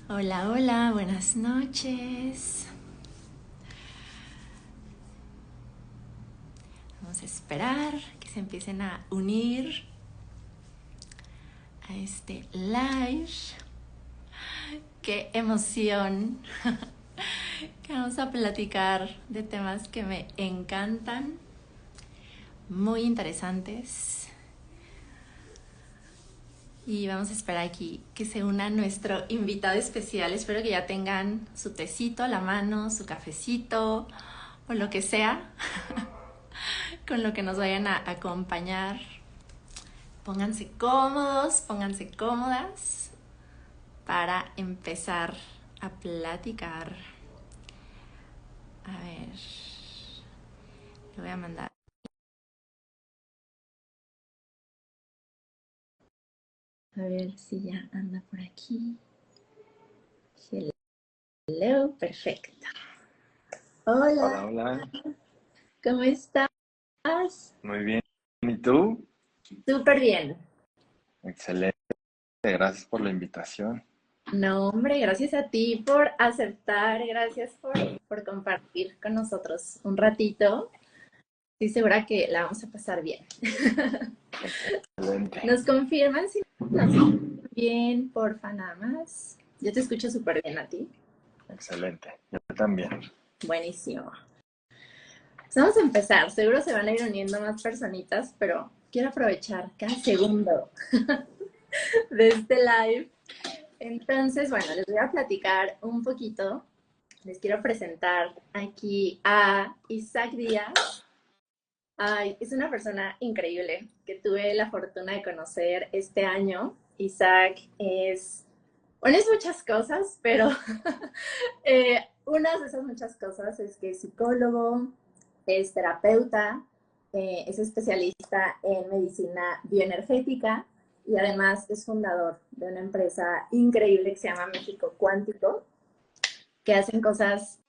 Hola, hola, buenas noches. Vamos a esperar que se empiecen a unir a este live. ¡Qué emoción! Que vamos a platicar de temas que me encantan, muy interesantes. Y vamos a esperar aquí que se una nuestro invitado especial. Espero que ya tengan su tecito a la mano, su cafecito o lo que sea con lo que nos vayan a acompañar. Pónganse cómodos, pónganse cómodas para empezar a platicar. A ver, le voy a mandar. A ver si ya anda por aquí. Hello, perfecto. Hola, Hola, hola. ¿cómo estás? Muy bien. ¿Y tú? Súper bien. Excelente. Gracias por la invitación. No, hombre, gracias a ti por aceptar, gracias por compartir con nosotros un ratito. Estoy segura que la vamos a pasar bien. Excelente. ¿Nos confirman si nos escuchan bien, porfa, nada más? Yo te escucho súper bien a ti. Excelente. Yo también. Buenísimo. Pues vamos a empezar. Seguro se van a ir uniendo más personitas, pero quiero aprovechar cada segundo de este live. Entonces, bueno, les voy a platicar un poquito. Les quiero presentar aquí a Isaac Díaz. Ay, es una persona increíble que tuve la fortuna de conocer este año. Isaac bueno, es muchas cosas, pero una de esas muchas cosas es que es psicólogo, es terapeuta, es especialista en medicina bioenergética y además es fundador de una empresa increíble que se llama México Cuántico, que hacen cosas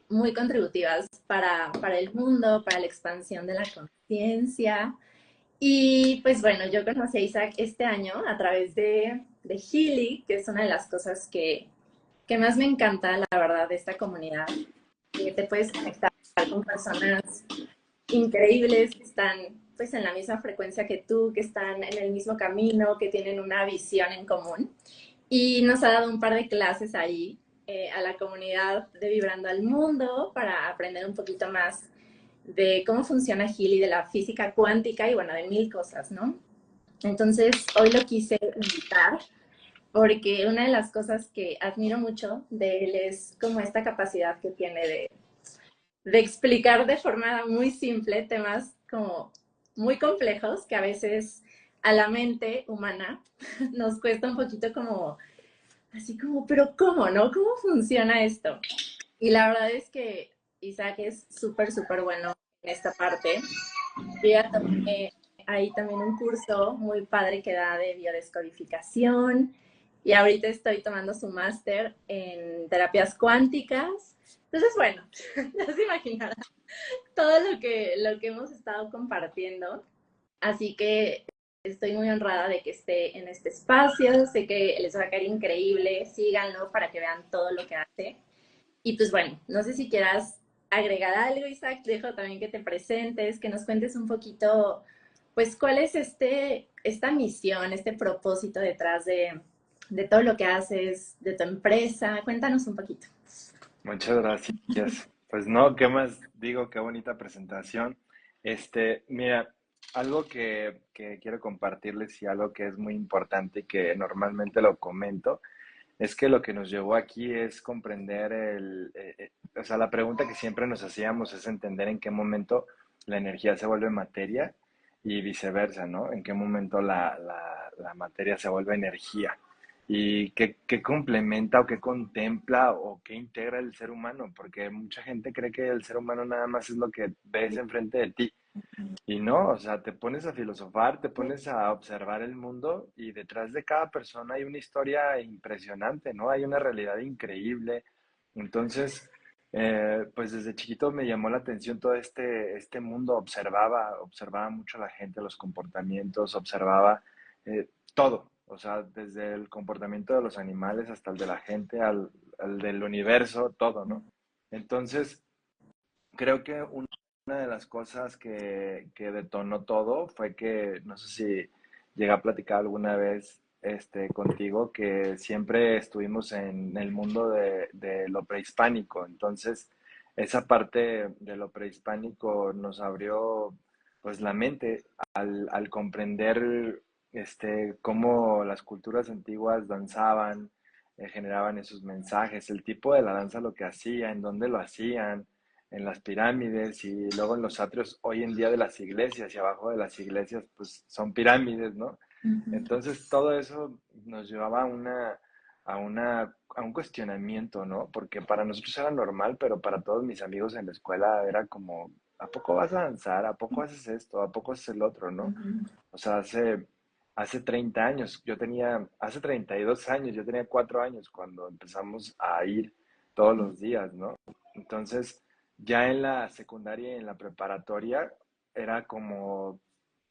muy contributivas para el mundo, para la expansión de la conciencia. Y pues bueno, yo conocí a Isaac este año a través de Healy, que es una de las cosas que más me encanta, la verdad, de esta comunidad. Que te puedes conectar con personas increíbles que están pues en la misma frecuencia que tú, que están en el mismo camino, que tienen una visión en común. Y nos ha dado un par de clases ahí a la comunidad de Vibrando al Mundo para aprender un poquito más de cómo funciona Healy, de la física cuántica y bueno, de mil cosas, ¿no? Entonces, hoy lo quise invitar porque una de las cosas que admiro mucho de él es como esta capacidad que tiene de explicar de forma muy simple temas como muy complejos que a veces a la mente humana nos cuesta un poquito como, así como, pero ¿cómo, no? ¿Cómo funciona esto? Y la verdad es que Isaac es súper, súper bueno en esta parte. Yo ya tomé ahí también un curso muy padre que da de biodescodificación y ahorita estoy tomando su máster en terapias cuánticas. Entonces, bueno, ya se imaginarán todo lo que hemos estado compartiendo. Así que estoy muy honrada de que esté en este espacio. Sé que les va a caer increíble. Síganlo para que vean todo lo que hace. Y pues bueno, no sé si quieras agregar algo, Isaac. Dejo también que te presentes, que nos cuentes un poquito, pues, cuál es esta misión, este propósito detrás de todo lo que haces, de tu empresa. Cuéntanos un poquito. Muchas gracias. Pues no, ¿qué más digo? Qué bonita presentación. Mira, algo que quiero compartirles y algo que es muy importante y que normalmente lo comento, es que lo que nos llevó aquí es comprender o sea, la pregunta que siempre nos hacíamos es entender en qué momento la energía se vuelve materia y viceversa, ¿no? En qué momento la materia se vuelve energía y qué complementa o qué contempla o qué integra el ser humano, porque mucha gente cree que el ser humano nada más es lo que ves enfrente de ti. Y no, o sea, te pones a filosofar, te pones a observar el mundo y detrás de cada persona hay una historia impresionante, ¿no? Hay una realidad increíble. Entonces, pues desde chiquito me llamó la atención todo este mundo, observaba mucho a la gente, los comportamientos, observaba todo. O sea, desde el comportamiento de los animales hasta el de la gente, al del universo, todo, ¿no? Entonces, creo que una de las cosas que detonó todo fue que, no sé si llegué a platicar alguna vez contigo, que siempre estuvimos en el mundo de lo prehispánico. Entonces, esa parte de lo prehispánico nos abrió pues la mente al comprender cómo las culturas antiguas danzaban, generaban esos mensajes, el tipo de la danza, lo que hacía, en dónde lo hacían, en las pirámides y luego en los atrios hoy en día de las iglesias, y abajo de las iglesias pues son pirámides, ¿no? Ujú, Entonces todo eso nos llevaba a un cuestionamiento, ¿no? Porque para nosotros era normal, pero para todos mis amigos en la escuela era como, ¿a poco vas a danzar? ¿A poco haces esto? ¿A poco haces el otro? ¿No? ujú, O sea, hace 30 años, hace 32 años, yo tenía 4 años cuando empezamos a ir todos los días, ¿no? Entonces, ya en la secundaria y en la preparatoria era como,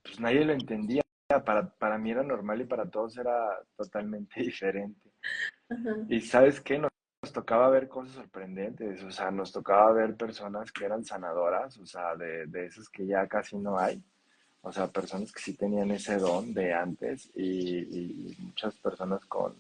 pues nadie lo entendía. Para mí era normal y para todos era totalmente diferente. ajá. Y ¿sabes qué? Nos tocaba ver cosas sorprendentes, o sea, nos tocaba ver personas que eran sanadoras, o sea, de esas que ya casi no hay. O sea, personas que sí tenían ese don de antes y muchas personas con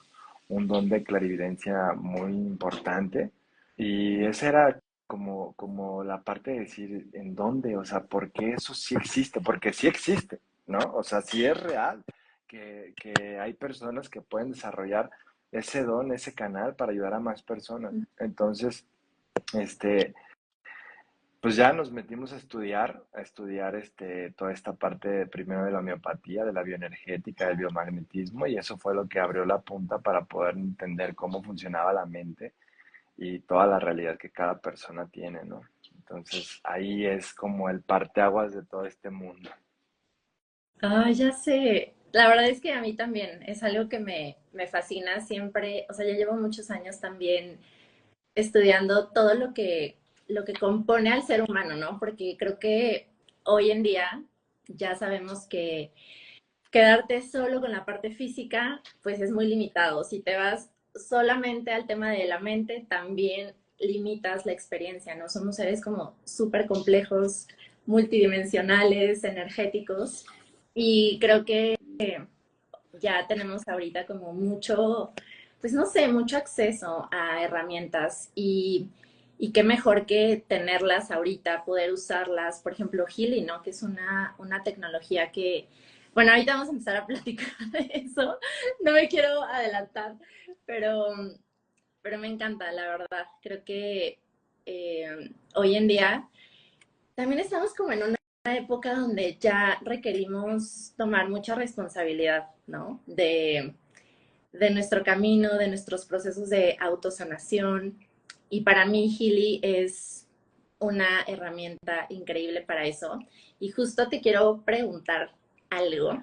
un don de clarividencia muy importante. Y esa era como la parte de decir, ¿en dónde? O sea, ¿por qué eso sí existe? Porque sí existe, ¿no? O sea, sí es real que hay personas que pueden desarrollar ese don, ese canal para ayudar a más personas. Entonces, este, pues ya nos metimos a estudiar toda esta parte primero de la homeopatía, de la bioenergética, del biomagnetismo, y eso fue lo que abrió la punta para poder entender cómo funcionaba la mente y toda la realidad que cada persona tiene, ¿no? Entonces ahí es como el parteaguas de todo este mundo. Ah, ya sé. La verdad es que a mí también es algo que me fascina siempre. O sea, ya llevo muchos años también estudiando todo lo que compone al ser humano, ¿no? Porque creo que hoy en día ya sabemos que quedarte solo con la parte física, pues es muy limitado. Si te vas solamente al tema de la mente, también limitas la experiencia, ¿no? Somos seres como súper complejos, multidimensionales, energéticos, y creo que ya tenemos ahorita como mucho, pues no sé, mucho acceso a herramientas y qué mejor que tenerlas ahorita, poder usarlas, por ejemplo, Healy, ¿no? Que es una tecnología que, bueno, ahorita vamos a empezar a platicar de eso, no me quiero adelantar, pero, pero me encanta, la verdad, creo que hoy en día también estamos como en una época donde ya requerimos tomar mucha responsabilidad, ¿no? De nuestro camino, de nuestros procesos de autosanación. Y para mí, Healy es una herramienta increíble para eso. Y justo te quiero preguntar algo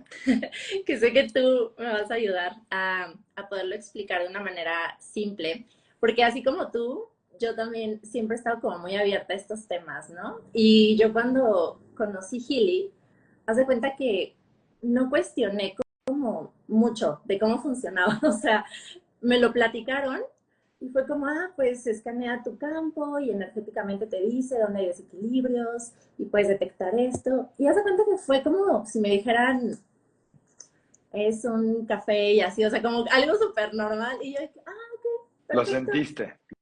que sé que tú me vas a ayudar a poderlo explicar de una manera simple, porque así como tú, yo también siempre he estado como muy abierta a estos temas, ¿no? Y yo cuando conocí Healy, haz de cuenta que no cuestioné como mucho de cómo funcionaba, o sea, me lo platicaron y fue como, ah, pues escanea tu campo y energéticamente te dice dónde hay desequilibrios y puedes detectar esto. Y haz de cuenta que fue como si me dijeran, es un café y así, o sea, como algo súper normal. Y yo, ah, ok, perfecto.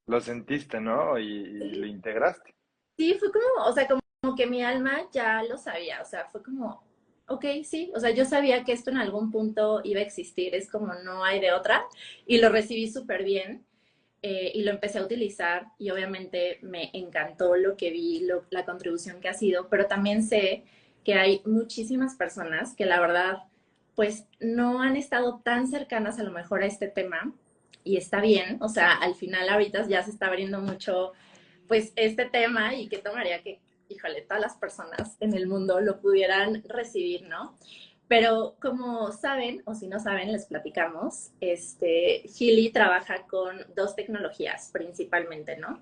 Lo sentiste, ¿no? Y lo Sí, integraste. sí, fue como, o sea, como que mi alma ya lo sabía, o sea, fue como, ok, sí, o sea, yo sabía que esto en algún punto iba a existir, es como no hay de otra, y lo recibí súper bien. Y lo empecé a utilizar y obviamente me encantó lo que vi, la contribución que ha sido, pero también sé que hay muchísimas personas que la verdad pues no han estado tan cercanas a lo mejor a este tema y está bien, o sea, al final ahorita ya se está abriendo mucho pues este tema y qué tomaría que, híjole, todas las personas en el mundo lo pudieran recibir, ¿no? Pero como saben, o si no saben, les platicamos, Healy trabaja con dos tecnologías principalmente, ¿no?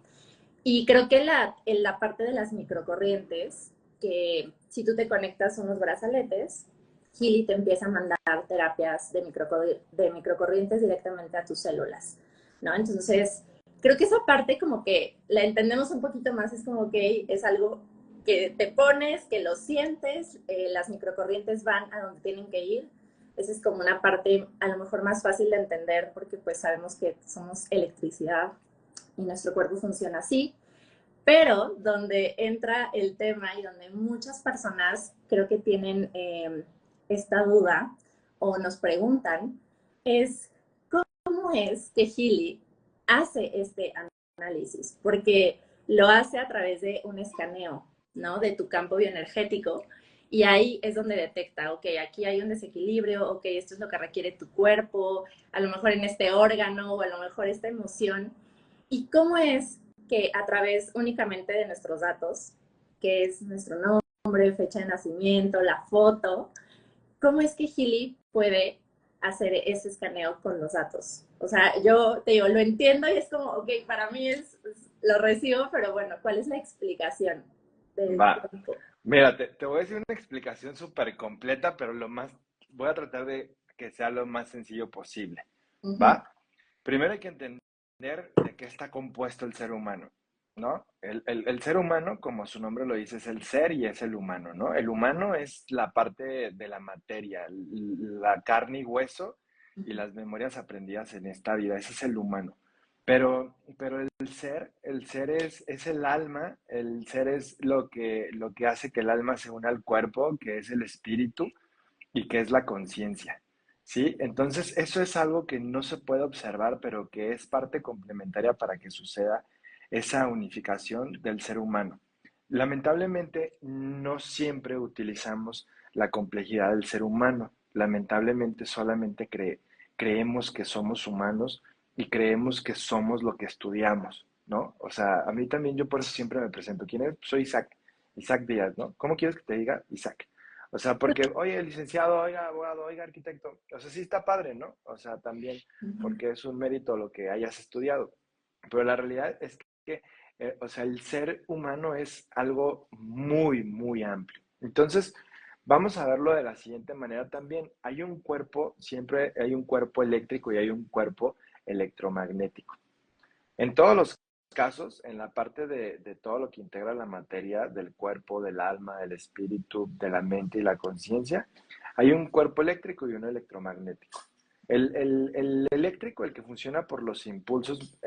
Y creo que en la parte de las microcorrientes, que si tú te conectas unos brazaletes, Healy te empieza a mandar terapias de microcorrientes directamente a tus células, ¿no? Entonces, creo que esa parte como que la entendemos un poquito más, es como que es algo que te pones, que lo sientes, las microcorrientes van a donde tienen que ir. Esa es como una parte a lo mejor más fácil de entender porque pues sabemos que somos electricidad y nuestro cuerpo funciona así. Pero donde entra el tema y donde muchas personas creo que tienen esta duda o nos preguntan es cómo es que Healy hace este análisis, porque lo hace a través de un escaneo, ¿no? De tu campo bioenergético y ahí es donde detecta, ok, aquí hay un desequilibrio, ok, esto es lo que requiere tu cuerpo, a lo mejor en este órgano o a lo mejor esta emoción. ¿Y cómo es que a través únicamente de nuestros datos, que es nuestro nombre, fecha de nacimiento, la foto, cómo es que Healy puede hacer ese escaneo con los datos? O sea, yo te digo, lo entiendo y es como, ok, para mí lo recibo, pero bueno, ¿cuál es la explicación del Va. tiempo? Mira, te voy a decir una explicación súper completa, pero voy a tratar de que sea lo más sencillo posible. Uh -huh. ¿Va? Primero hay que entender de qué está compuesto el ser humano, ¿no? El ser humano, como su nombre lo dice, es el ser y es el humano, ¿no? El humano es la parte de la materia, la carne y hueso y las memorias aprendidas en esta vida, ese es el humano. Pero el ser es el alma, el ser es lo que hace que el alma se una al cuerpo, que es el espíritu y que es la conciencia. ¿Sí? Entonces, eso es algo que no se puede observar, pero que es parte complementaria para que suceda esa unificación del ser humano. Lamentablemente, no siempre utilizamos la complejidad del ser humano. Lamentablemente, solamente creemos que somos humanos y creemos que somos lo que estudiamos, ¿no? O sea, a mí también, yo por eso siempre me presento. ¿Quién es? Soy Isaac, Isaac Díaz, ¿no? ¿Cómo quieres que te diga? Isaac. O sea, porque, oye, licenciado, oiga, abogado, oiga, arquitecto. O sea, sí está padre, ¿no? O sea, también, Uh -huh. porque es un mérito lo que hayas estudiado. Pero la realidad es que, o sea, el ser humano es algo muy, muy amplio. Entonces, vamos a verlo de la siguiente manera también. Hay un cuerpo, siempre hay un cuerpo eléctrico y hay un cuerpo electromagnético. En todos los casos, en la parte de todo lo que integra la materia del cuerpo, del alma, del espíritu, de la mente y la conciencia, hay un cuerpo eléctrico y uno electromagnético. El eléctrico, el que funciona por los impulsos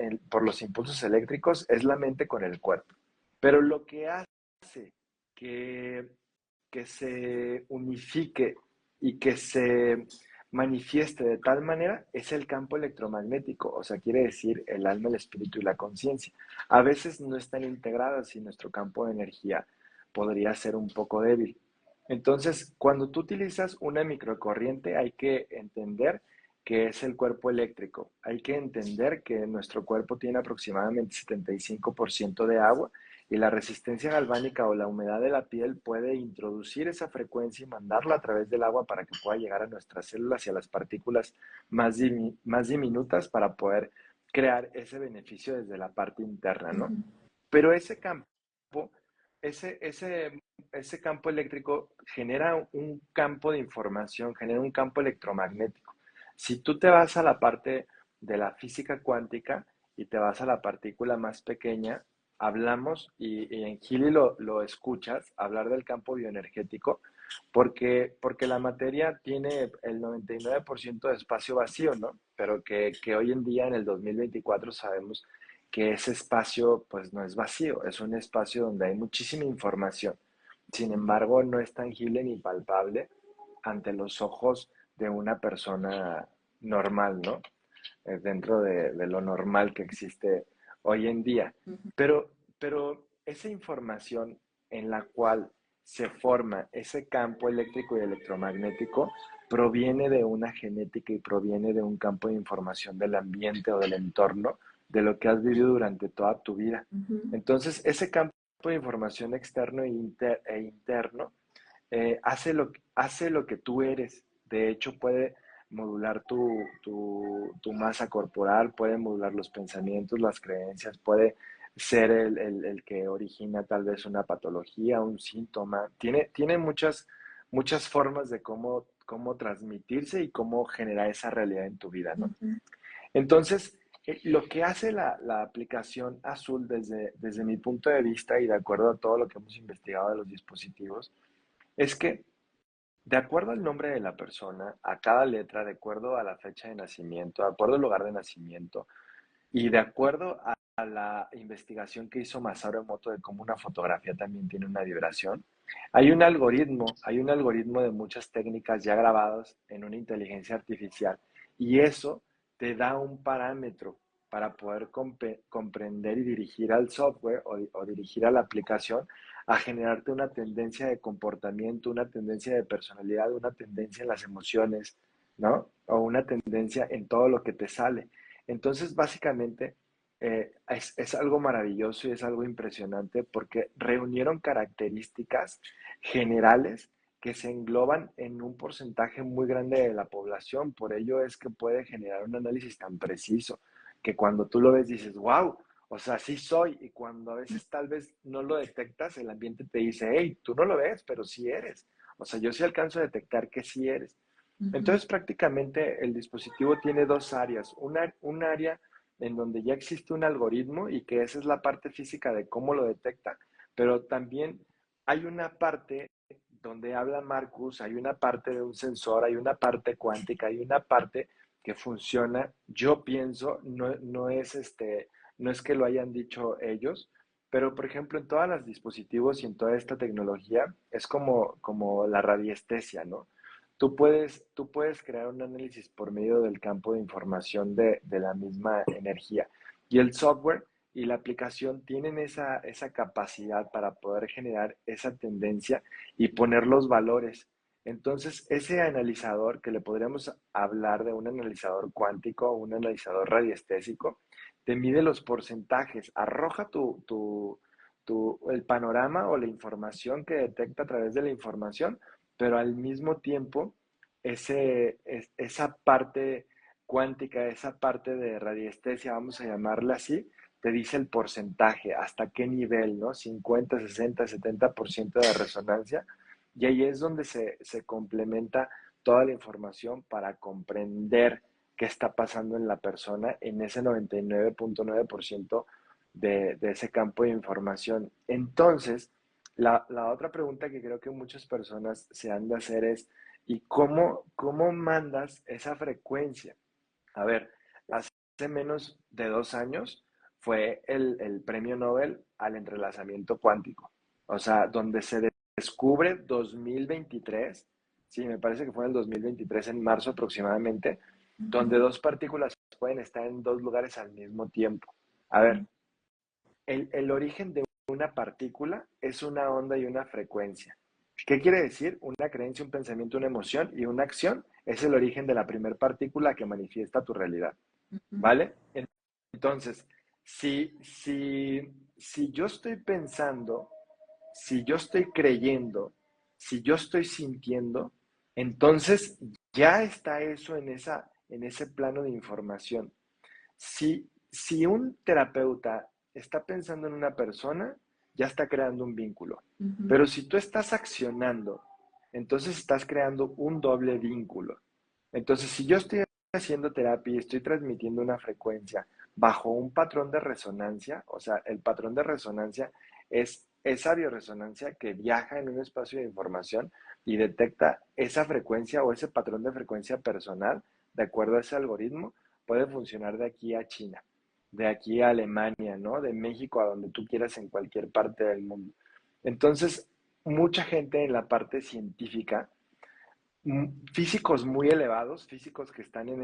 eléctricos, es la mente con el cuerpo. Pero lo que hace que, que se unifique y que se manifieste de tal manera es el campo electromagnético, o sea, quiere decir el alma, el espíritu y la conciencia. A veces no están integradas y nuestro campo de energía podría ser un poco débil. Entonces, cuando tú utilizas una microcorriente, hay que entender que es el cuerpo eléctrico. Hay que entender que nuestro cuerpo tiene aproximadamente 75% de agua y la resistencia galvánica o la humedad de la piel puede introducir esa frecuencia y mandarla a través del agua para que pueda llegar a nuestras células y a las partículas más diminutas para poder crear ese beneficio desde la parte interna, Uh ¿no? -huh. Pero ese campo, ese, ese, ese campo eléctrico genera un campo de información, genera un campo electromagnético. Si tú te vas a la parte de la física cuántica y te vas a la partícula más pequeña, hablamos, y en Gili lo escuchas, hablar del campo bioenergético, porque la materia tiene el 99% de espacio vacío, ¿no? Pero que hoy en día, en el 2024, sabemos que ese espacio pues no es vacío, es un espacio donde hay muchísima información. Sin embargo, no es tangible ni palpable ante los ojos de una persona normal, ¿no? Dentro de lo normal que existe hoy en día. Uh -huh. Pero esa información en la cual se forma ese campo eléctrico y electromagnético proviene de una genética y proviene de un campo de información del ambiente o del entorno, de lo que has vivido durante toda tu vida. Uh -huh. Entonces, ese campo de información externo e interno hace lo que tú eres. De hecho, puede modular tu masa corporal, puede modular los pensamientos, las creencias, puede ser el que origina tal vez una patología, un síntoma. Tiene muchas formas de cómo transmitirse y cómo generar esa realidad en tu vida, ¿no? Ujú. Entonces, lo que hace la aplicación Azul desde mi punto de vista y de acuerdo a todo lo que hemos investigado de los dispositivos, es que de acuerdo al nombre de la persona, a cada letra, de acuerdo a la fecha de nacimiento, de acuerdo al lugar de nacimiento y de acuerdo a la investigación que hizo Masaru Emoto de cómo una fotografía también tiene una vibración, hay un algoritmo de muchas técnicas ya grabadas en una inteligencia artificial y eso te da un parámetro para poder comprender y dirigir al software o dirigir a la aplicación a generarte una tendencia de comportamiento, una tendencia de personalidad, una tendencia en las emociones, ¿no? O una tendencia en todo lo que te sale. Entonces, básicamente, es algo maravilloso y es algo impresionante porque reunieron características generales que se engloban en un porcentaje muy grande de la población. Por ello es que puede generar un análisis tan preciso que cuando tú lo ves dices, wow, o sea, sí soy. Y cuando a veces tal vez no lo detectas, el ambiente te dice, hey, tú no lo ves, pero sí eres. O sea, yo sí alcanzo a detectar que sí eres. Ujú. Entonces, prácticamente el dispositivo tiene dos áreas. Un área en donde ya existe un algoritmo y que esa es la parte física de cómo lo detecta, pero también hay una parte donde habla Marcus, hay una parte de un sensor, hay una parte cuántica, hay una parte que funciona. Yo pienso, no es que lo hayan dicho ellos, pero por ejemplo en todos los dispositivos y en toda esta tecnología es como la radiestesia, ¿no? Tú puedes crear un análisis por medio del campo de información de la misma energía. Y el software y la aplicación tienen esa capacidad para poder generar esa tendencia y poner los valores. Entonces, ese analizador, que le podríamos hablar de un analizador cuántico o un analizador radiestésico, te mide los porcentajes, arroja el panorama o la información que detecta a través de la información, pero al mismo tiempo esa parte cuántica, esa parte de radiestesia, vamos a llamarla así, te dice el porcentaje, hasta qué nivel, ¿no? 50, 60, 70% de resonancia. Y ahí es donde se complementa toda la información para comprender qué está pasando en la persona en ese 99.9% de ese campo de información. Entonces, la otra pregunta que creo que muchas personas se han de hacer es, ¿y cómo mandas esa frecuencia? A ver, hace menos de 2 años fue el premio Nobel al entrelazamiento cuántico. O sea, donde se descubre 2023, sí, me parece que fue en el 2023, en marzo aproximadamente, donde dos partículas pueden estar en dos lugares al mismo tiempo. A ver, Ujú. el origen de una partícula es una onda y una frecuencia. ¿Qué quiere decir? Una creencia, un pensamiento, una emoción y una acción es el origen de la primer partícula que manifiesta tu realidad. Ujú. ¿Vale? Entonces, si yo estoy pensando, si yo estoy creyendo, si yo estoy sintiendo, entonces ya está eso en ese plano de información. Si un terapeuta está pensando en una persona, ya está creando un vínculo. Ujú. Pero si tú estás accionando, entonces estás creando un doble vínculo. Entonces, si yo estoy haciendo terapia y estoy transmitiendo una frecuencia bajo un patrón de resonancia, o sea, el patrón de resonancia es esa bioresonancia que viaja en un espacio de información y detecta esa frecuencia o ese patrón de frecuencia personal de acuerdo a ese algoritmo, puede funcionar de aquí a China, de aquí a Alemania, ¿no? De México a donde tú quieras en cualquier parte del mundo. Entonces, mucha gente en la parte científica, físicos muy elevados, físicos que están en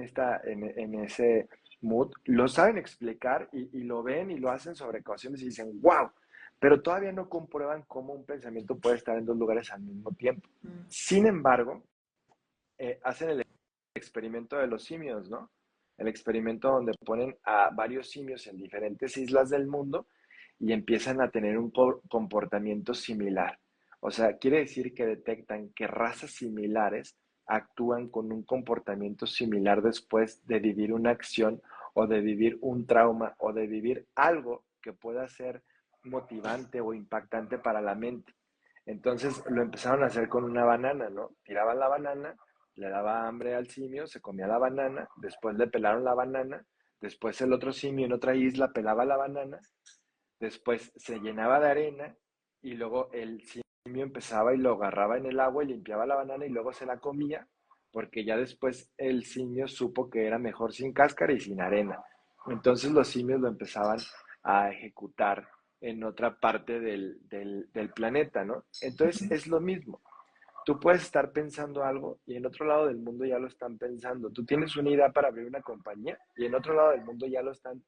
ese mood, lo saben explicar y lo ven y lo hacen sobre ecuaciones y dicen, wow, pero todavía no comprueban cómo un pensamiento puede estar en dos lugares al mismo tiempo. Ujú. Sin embargo, hacen el experimento de los simios, ¿no? El experimento donde ponen a varios simios en diferentes islas del mundo y empiezan a tener un comportamiento similar. O sea, quiere decir que detectan que razas similares actúan con un comportamiento similar después de vivir una acción o de vivir un trauma o de vivir algo que pueda ser motivante o impactante para la mente. Entonces lo empezaron a hacer con una banana, ¿no? Tiraban la banana le daba hambre al simio, se comía la banana, después le pelaron la banana, después el otro simio en otra isla pelaba la banana, después se llenaba de arena y luego el simio empezaba y lo agarraba en el agua y limpiaba la banana y luego se la comía, porque ya después el simio supo que era mejor sin cáscara y sin arena. Entonces los simios lo empezaban a ejecutar en otra parte del planeta, ¿no? Entonces es lo mismo. Tú puedes estar pensando algo y en otro lado del mundo ya lo están pensando. Tú tienes una idea para abrir una compañía y en otro lado del mundo ya lo están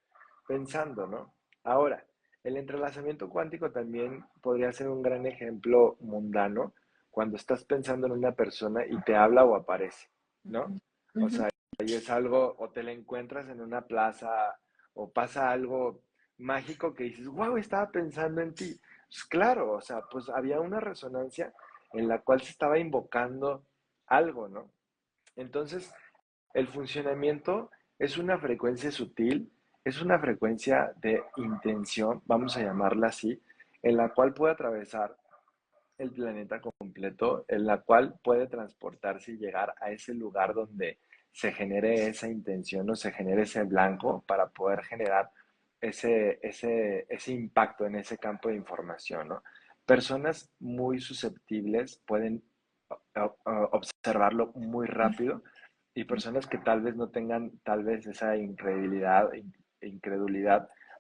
pensando, ¿no? Ahora, el entrelazamiento cuántico también podría ser un gran ejemplo mundano cuando estás pensando en una persona y te habla o aparece, ¿no? O Ujú. sea, y es algo, o te la encuentras en una plaza, o pasa algo mágico que dices, wow, estaba pensando en ti. Pues claro, o sea, pues había una resonancia en la cual se estaba invocando algo, ¿no? Entonces, el funcionamiento es una frecuencia sutil, es una frecuencia de intención, vamos a llamarla así, en la cual puede atravesar el planeta completo, en la cual puede transportarse y llegar a ese lugar donde se genere esa intención o se genere ese blanco para poder generar ese impacto en ese campo de información, ¿no? Personas muy susceptibles pueden observarlo muy rápido y personas que tal vez no tengan tal vez esa incredulidad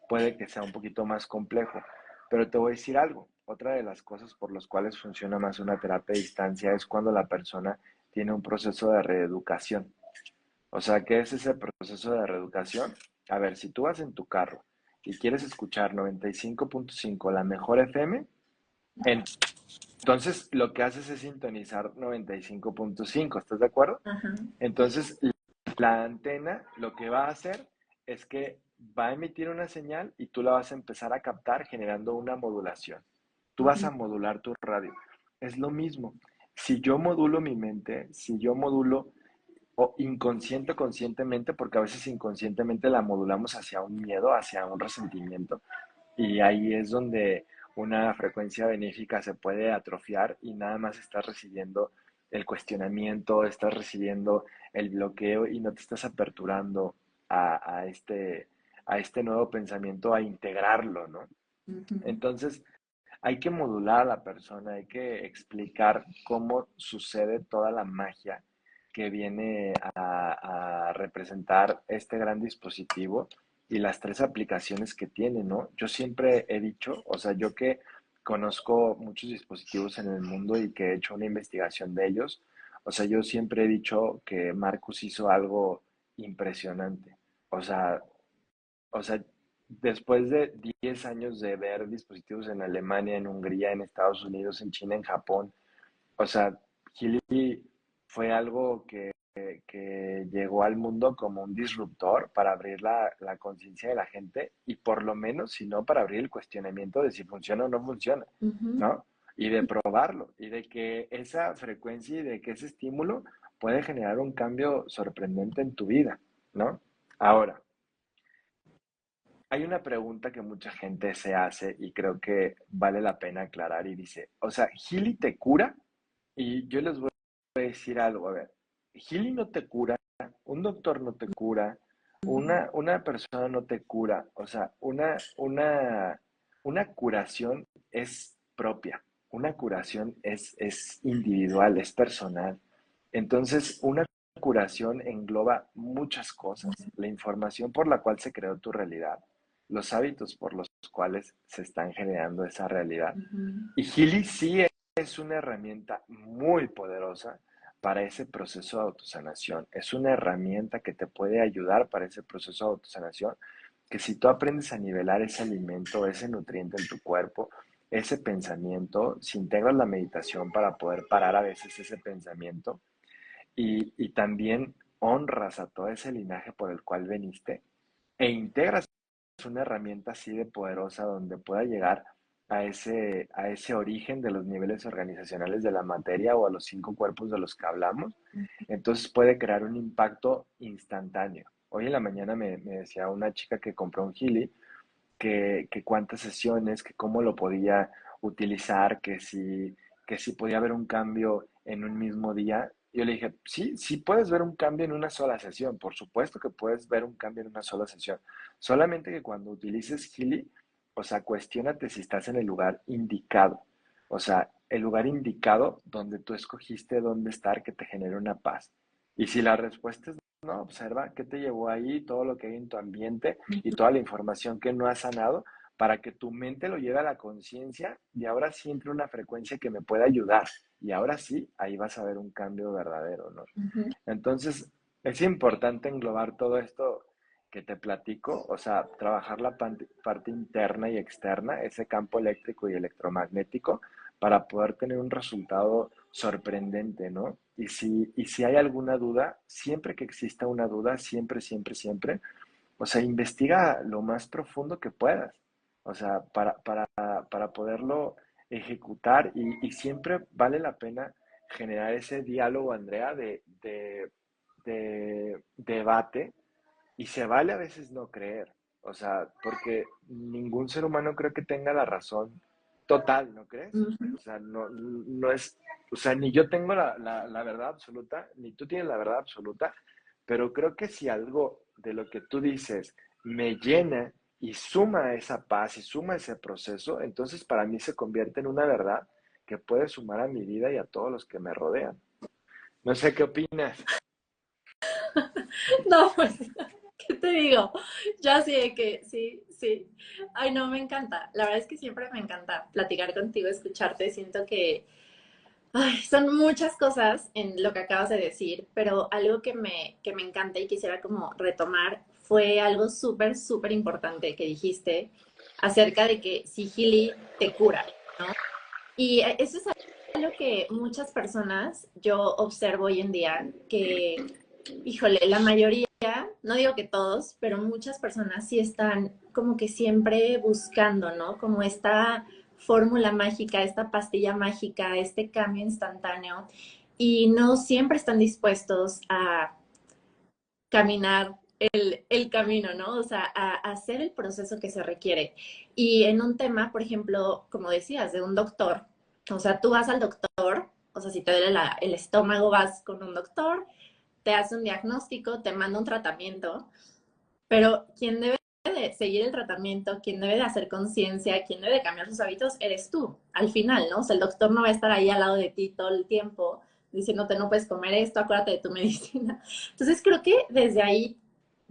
puede que sea un poquito más complejo. Pero te voy a decir algo, otra de las cosas por las cuales funciona más una terapia a distancia es cuando la persona tiene un proceso de reeducación. O sea, ¿qué es ese proceso de reeducación? A ver, si tú vas en tu carro y quieres escuchar 95.5, la mejor FM, entonces lo que haces es sintonizar 95.5, ¿estás de acuerdo? Ajá. Entonces, la antena lo que va a hacer es que va a emitir una señal y tú la vas a empezar a captar generando una modulación. Tú vas a Ujú. modular tu radio. Es lo mismo. Si yo modulo mi mente, si yo modulo o inconsciente o conscientemente, porque a veces inconscientemente la modulamos hacia un miedo, hacia un resentimiento, y ahí es donde una frecuencia benéfica se puede atrofiar y nada más estás recibiendo el cuestionamiento, estás recibiendo el bloqueo y no te estás aperturando a este nuevo pensamiento, a integrarlo, ¿no? Ujú. Entonces, hay que modular a la persona, hay que explicar cómo sucede toda la magia que viene a representar este gran dispositivo y las tres aplicaciones que tiene, ¿no? Yo siempre he dicho, o sea, yo que conozco muchos dispositivos en el mundo y que he hecho una investigación de ellos, o sea, yo siempre he dicho que Marcus hizo algo impresionante. O sea, o sea, después de 10 años de ver dispositivos en Alemania, en Hungría, en Estados Unidos, en China, en Japón, o sea, Healy fue algo que llegó al mundo como un disruptor para abrir la conciencia de la gente y por lo menos, si no, para abrir el cuestionamiento de si funciona o no funciona, Ujú. ¿no? Y de probarlo, y de que esa frecuencia y de que ese estímulo puede generar un cambio sorprendente en tu vida, ¿no? Ahora, hay una pregunta que mucha gente se hace y creo que vale la pena aclarar y dice, o sea, ¿Healy te cura? Y yo les voy a decir algo, a ver, Healy no te cura, un doctor no te cura, una persona no te cura, o sea, una curación es propia, una curación es individual, es personal. Entonces, una curación engloba muchas cosas, la información por la cual se creó tu realidad, los hábitos por los cuales se están generando esa realidad. Ujú. Y Healy sí es una herramienta muy poderosa para ese proceso de autosanación. Es una herramienta que te puede ayudar para ese proceso de autosanación, que si tú aprendes a nivelar ese alimento, ese nutriente en tu cuerpo, ese pensamiento, si integras la meditación para poder parar a veces ese pensamiento y también honras a todo ese linaje por el cual veniste e integras una herramienta así de poderosa donde pueda llegar a ese origen de los niveles organizacionales de la materia o a los 5 cuerpos de los que hablamos, entonces puede crear un impacto instantáneo. Hoy en la mañana me decía una chica que compró un Healy que cuántas sesiones, que cómo lo podía utilizar, que si podía haber un cambio en un mismo día. Y yo le dije, sí, sí puedes ver un cambio en una sola sesión, por supuesto que puedes ver un cambio en una sola sesión. Solamente que cuando utilices Healy, o sea, cuestiónate si estás en el lugar indicado. O sea, el lugar indicado donde tú escogiste dónde estar que te genere una paz. Y si la respuesta es no, observa qué te llevó ahí, todo lo que hay en tu ambiente y toda la información que no has sanado para que tu mente lo lleve a la conciencia y ahora sí entre una frecuencia que me pueda ayudar. Y ahora sí, ahí vas a ver un cambio verdadero, ¿no? Ujú. Entonces, es importante englobar todo esto que te platico, o sea, trabajar la parte interna y externa, ese campo eléctrico y electromagnético, para poder tener un resultado sorprendente, ¿no? Y si hay alguna duda, siempre que exista una duda, siempre, siempre, siempre, o sea, investiga lo más profundo que puedas, o sea, para poderlo ejecutar y siempre vale la pena generar ese diálogo, Andrea, de debate y se vale a veces no creer, o sea, porque ningún ser humano creo que tenga la razón total, ¿no crees? Ujú. O sea, no es, o sea, ni yo tengo la verdad absoluta, ni tú tienes la verdad absoluta, pero creo que si algo de lo que tú dices me llena y suma esa paz y suma ese proceso, entonces para mí se convierte en una verdad que puede sumar a mi vida y a todos los que me rodean. No sé qué opinas. No, pues, ¿qué te digo? Ya sé de que sí, sí. Ay, no, me encanta. La verdad es que siempre me encanta platicar contigo, escucharte. Siento que ay, son muchas cosas en lo que acabas de decir, pero algo que me encanta y quisiera como retomar fue algo súper, súper importante que dijiste acerca de que Sigili te cura, ¿no? Y eso es algo que muchas personas yo observo hoy en día, que, híjole, la mayoría, no digo que todos, pero muchas personas sí están como que siempre buscando, ¿no? Como esta fórmula mágica, esta pastilla mágica, este cambio instantáneo, y no siempre están dispuestos a caminar el camino, ¿no? O sea, a hacer el proceso que se requiere. Y en un tema, por ejemplo, como decías, de un doctor, o sea, tú vas al doctor, o sea, si te duele el estómago, vas con un doctor, te hace un diagnóstico, te manda un tratamiento, pero quien debe de seguir el tratamiento, quien debe de hacer conciencia, quien debe de cambiar sus hábitos, eres tú, al final, ¿no? O sea, el doctor no va a estar ahí al lado de ti todo el tiempo diciéndote no puedes comer esto, acuérdate de tu medicina. Entonces creo que desde ahí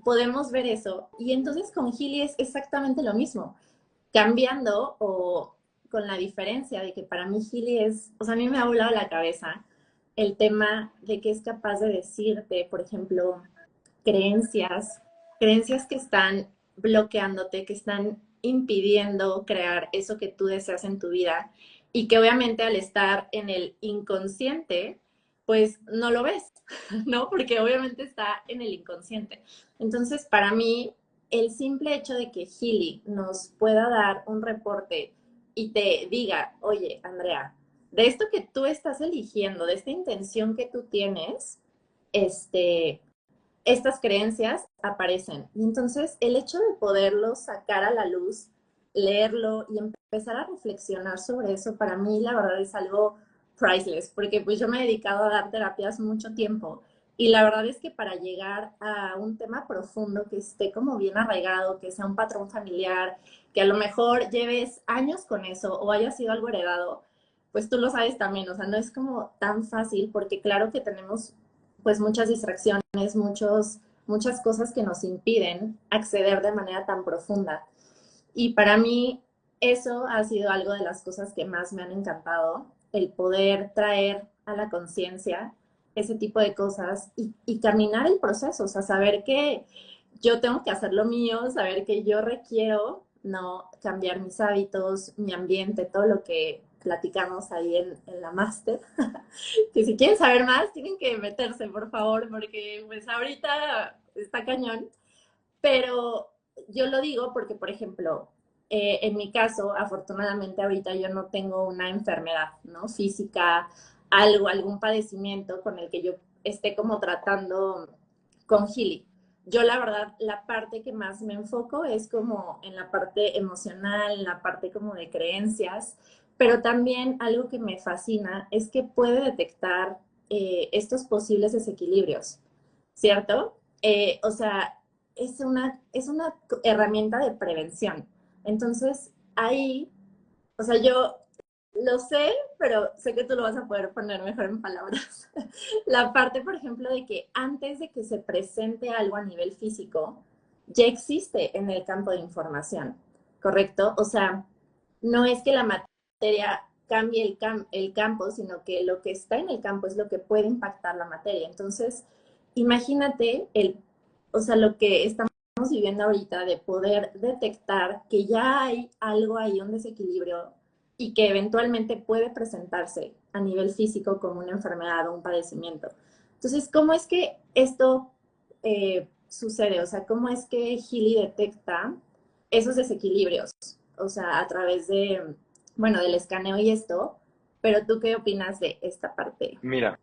podemos ver eso. Y entonces con Gili es exactamente lo mismo, cambiando o con la diferencia de que para mí Gili es, o sea, a mí me ha volado la cabeza el tema de que es capaz de decirte, por ejemplo, creencias, creencias que están bloqueándote, que están impidiendo crear eso que tú deseas en tu vida y que obviamente al estar en el inconsciente, pues no lo ves, ¿no? Porque obviamente está en el inconsciente. Entonces, para mí, el simple hecho de que Healy nos pueda dar un reporte y te diga, oye, Andrea, de esto que tú estás eligiendo, de esta intención que tú tienes, este, estas creencias aparecen. Y entonces el hecho de poderlo sacar a la luz, leerlo y empezar a reflexionar sobre eso, para mí la verdad es algo priceless, porque pues yo me he dedicado a dar terapias mucho tiempo y la verdad es que para llegar a un tema profundo que esté como bien arraigado, que sea un patrón familiar, que a lo mejor lleves años con eso o haya sido algo heredado, pues tú lo sabes también, o sea, no es como tan fácil porque claro que tenemos pues muchas distracciones, muchas cosas que nos impiden acceder de manera tan profunda. Y para mí eso ha sido algo de las cosas que más me han encantado, el poder traer a la conciencia ese tipo de cosas y caminar el proceso, o sea, saber que yo tengo que hacer lo mío, saber que yo requiero no cambiar mis hábitos, mi ambiente, todo lo que platicamos ahí en la máster. Que si quieren saber más, tienen que meterse, por favor, porque pues ahorita está cañón. Pero yo lo digo porque, por ejemplo, en mi caso, afortunadamente ahorita yo no tengo una enfermedad, ¿no? Física, algo, algún padecimiento con el que yo esté como tratando con Gili. Yo la verdad, la parte que más me enfoco es como en la parte emocional, en la parte como de creencias, pero también algo que me fascina es que puede detectar estos posibles desequilibrios, ¿cierto? O sea, es una herramienta de prevención. Entonces, ahí, o sea, yo lo sé, pero sé que tú lo vas a poder poner mejor en palabras. La parte, por ejemplo, de que antes de que se presente algo a nivel físico, ya existe en el campo de información, ¿correcto? O sea, no es que la materia cambie el campo, sino que lo que está en el campo es lo que puede impactar la materia. Entonces, imagínate o sea, lo que estamos viviendo ahorita de poder detectar que ya hay algo ahí, un desequilibrio y que eventualmente puede presentarse a nivel físico como una enfermedad o un padecimiento. Entonces, ¿cómo es que esto sucede? O sea, ¿cómo es que Healy detecta esos desequilibrios? O sea, a través de, bueno, del escaneo y esto, pero ¿tú qué opinas de esta parte? Mira,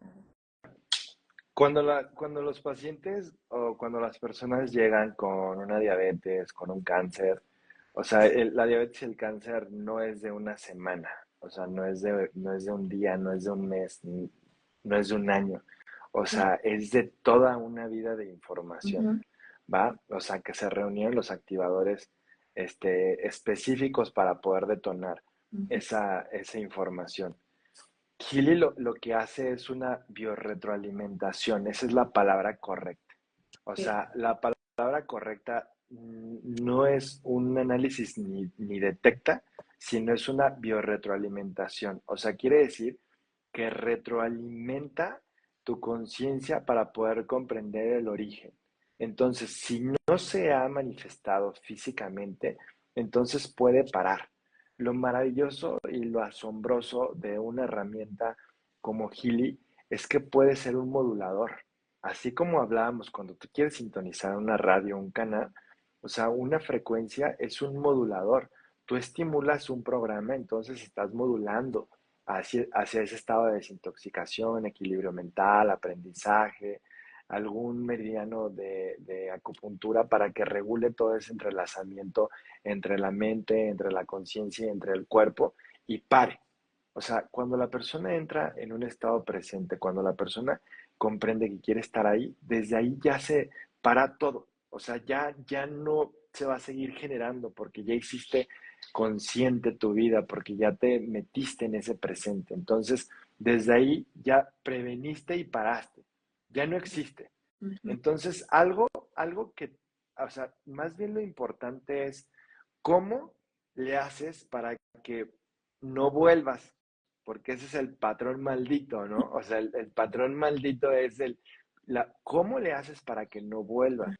cuando los pacientes o cuando las personas llegan con una diabetes, con un cáncer, o sea, la diabetes y el cáncer no es de una semana, o sea, no es de un día, no es de un mes, no es de un año, o sea, es de toda una vida de información, Ujú, ¿va? O sea, que se reunieron los activadores específicos para poder detonar ujú. esa información. Gili lo que hace es una biorretroalimentación, esa es la palabra correcta. O Sí. sea, la palabra correcta no es un análisis ni detecta, sino es una biorretroalimentación. O sea, quiere decir que retroalimenta tu conciencia para poder comprender el origen. Entonces, si no se ha manifestado físicamente, entonces puede parar. Lo maravilloso y lo asombroso de una herramienta como Healy es que puede ser un modulador. Así como hablábamos cuando tú quieres sintonizar una radio, un canal, o sea, una frecuencia es un modulador. Tú estimulas un programa, entonces estás modulando hacia ese estado de desintoxicación, equilibrio mental, aprendizaje, algún meridiano de acupuntura para que regule todo ese entrelazamiento entre la mente, entre la conciencia y entre el cuerpo y pare. O sea, cuando la persona entra en un estado presente, cuando la persona comprende que quiere estar ahí, desde ahí ya se para todo. O sea, ya no se va a seguir generando porque ya hiciste consciente tu vida, porque ya te metiste en ese presente. Entonces, desde ahí ya preveniste y paraste. Ya no existe. Ujú. Entonces, algo que, o sea, más bien lo importante es cómo le haces para que no vuelvas, porque ese es el patrón maldito, ¿no? O sea, el patrón maldito es ¿cómo le haces para que no vuelvas?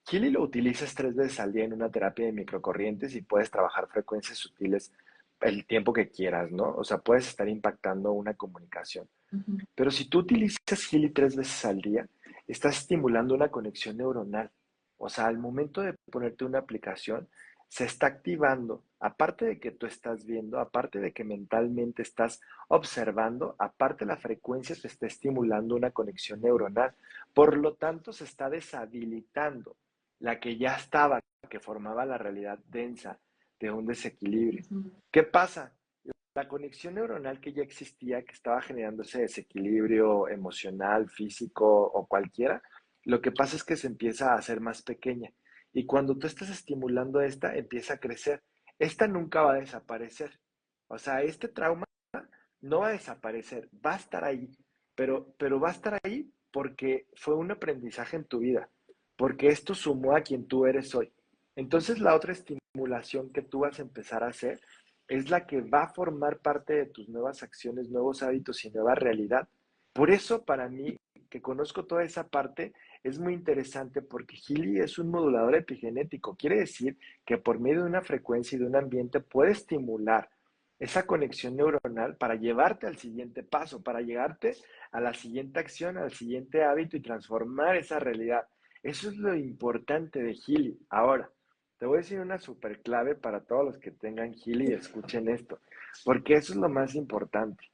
Chili lo utilizas 3 veces al día en una terapia de microcorrientes y puedes trabajar frecuencias sutiles el tiempo que quieras, ¿no? O sea, puedes estar impactando una comunicación. Ujú. Pero si tú utilizas Healy 3 veces al día, estás estimulando una conexión neuronal. O sea, al momento de ponerte una aplicación, se está activando, aparte de que tú estás viendo, aparte de que mentalmente estás observando, aparte la frecuencia te está estimulando una conexión neuronal. Por lo tanto, se está deshabilitando la que ya estaba, que formaba la realidad densa de un desequilibrio. Ujú. ¿Qué pasa? La conexión neuronal que ya existía, que estaba generando ese desequilibrio emocional, físico o cualquiera, lo que pasa es que se empieza a hacer más pequeña. Y cuando tú estás estimulando esta, empieza a crecer. Esta nunca va a desaparecer. O sea, este trauma no va a desaparecer, va a estar ahí, pero va a estar ahí porque fue un aprendizaje en tu vida, porque esto sumó a quien tú eres hoy. Entonces la otra estimulación que tú vas a empezar a hacer es la que va a formar parte de tus nuevas acciones, nuevos hábitos y nueva realidad. Por eso para mí, que conozco toda esa parte, es muy interesante porque Healy es un modulador epigenético. Quiere decir que por medio de una frecuencia y de un ambiente puede estimular esa conexión neuronal para llevarte al siguiente paso, para llevarte a la siguiente acción, al siguiente hábito y transformar esa realidad. Eso es lo importante de Healy. Ahora, te voy a decir una super clave para todos los que tengan Healy y escuchen esto, porque eso es lo más importante.